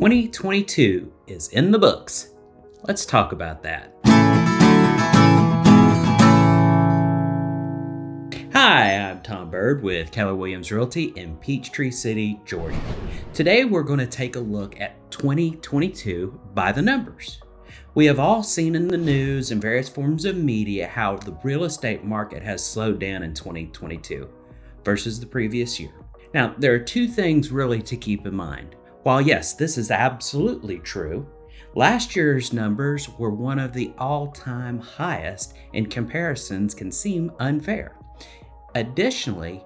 2022 is in the books. Let's talk about that. Hi, I'm Byrd with Keller Realty in Peachtree City, Georgia. Today we're going to take a look at 2022 by the numbers. We have all seen in the news and various forms of media how the real estate market has slowed down in 2022 versus the previous year. Now, there are two things really to keep in mind. While yes, this is absolutely true, last year's numbers were one of the all-time highest, and comparisons can seem unfair. Additionally,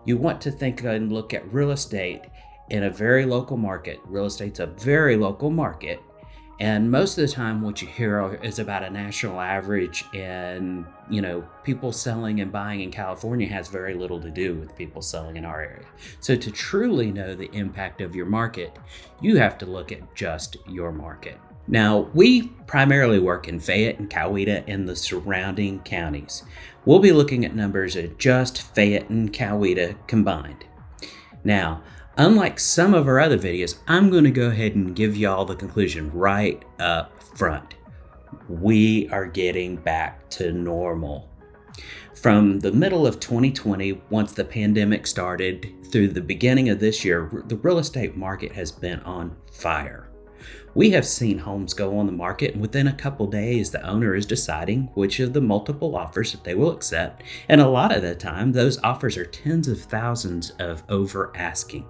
you want to think and look at real estate in a very local market. Real estate's a very local market, and most of the time what you hear is about a national average, and people selling and buying in California has very little to do with people selling in our area. So to truly know the impact of your market, you have to look at just your market. Now, we primarily work in Fayette and Coweta and the surrounding counties. We'll be looking at numbers at just Fayette and Coweta combined. Now, unlike some of our other videos, I'm going to go ahead and give y'all the conclusion right up front. We are getting back to normal. From the middle of 2020, once the pandemic started, through the beginning of this year, the real estate market has been on fire. We have seen homes go on the market, and within a couple days, the owner is deciding which of the multiple offers that they will accept. And a lot of the time, those offers are tens of thousands of over asking.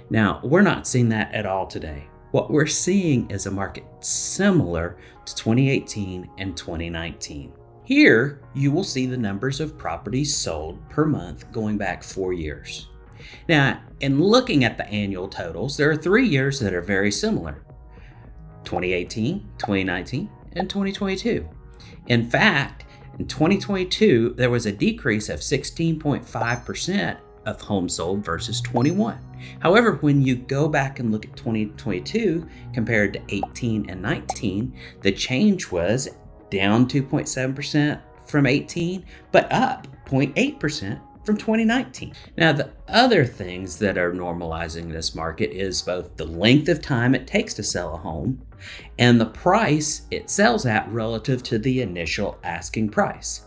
Now, we're not seeing that at all today. What we're seeing is a market similar to 2018 and 2019. Here, you will see the numbers of properties sold per month going back 4 years. Now, in looking at the annual totals, there are 3 years that are very similar: 2018, 2019, and 2022. In fact, in 2022, there was a decrease of 16.5% of homes sold versus 21. However, when you go back and look at 2022 compared to 18 and 19, the change was down 2.7% from 18, but up 0.8% from 2019. Now, the other things that are normalizing this market is both the length of time it takes to sell a home and the price it sells at relative to the initial asking price.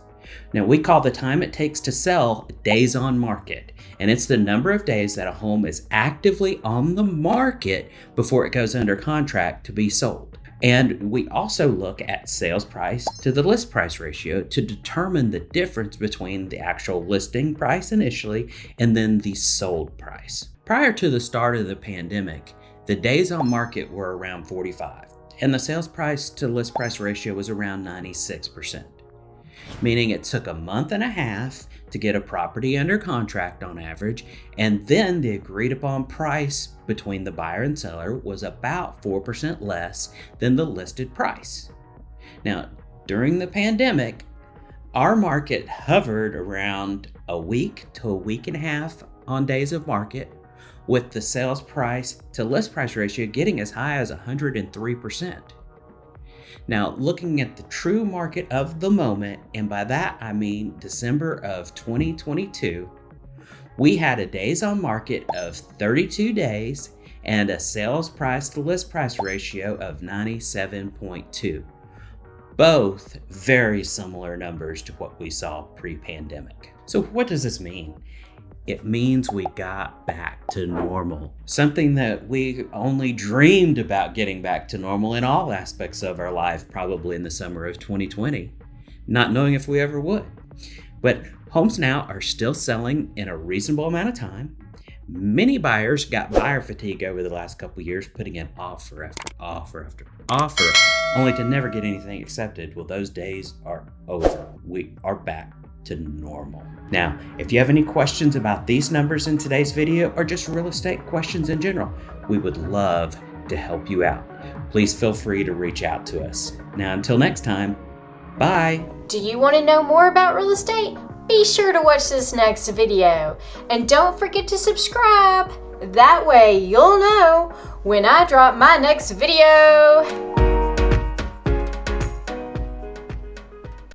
Now, we call the time it takes to sell days on market, and it's the number of days that a home is actively on the market before it goes under contract to be sold. And we also look at sales price to the list price ratio to determine the difference between the actual listing price initially and then the sold price. Prior to the start of the pandemic, the days on market were around 45, and the sales price to list price ratio was around 96%. Meaning it took a month and a half to get a property under contract on average, and then the agreed upon price between the buyer and seller was about 4% less than the listed price. Now, during the pandemic, our market hovered around a week to a week and a half on days of market, with the sales price to list price ratio getting as high as 103%. Now, looking at the true market of the moment, and by that I mean December of 2022, we had a days on market of 32 days and a sales price to list price ratio of 97.2. Both very similar numbers to what we saw pre-pandemic. So what does this mean? It means we got back to normal. Something that we only dreamed about getting back to normal in all aspects of our life, probably in the summer of 2020, not knowing if we ever would. But homes now are still selling in a reasonable amount of time. Many buyers got buyer fatigue over the last couple of years, putting in offer after offer after offer, only to never get anything accepted. Well, those days are over. We are back to normal. Now, if you have any questions about these numbers in today's video, or just real estate questions in general, we would love to help you out. Please feel free to reach out to us. Now, until next time, bye. Do you want to know more about real estate? Be sure to watch this next video, and don't forget to subscribe. That way you'll know when I drop my next video.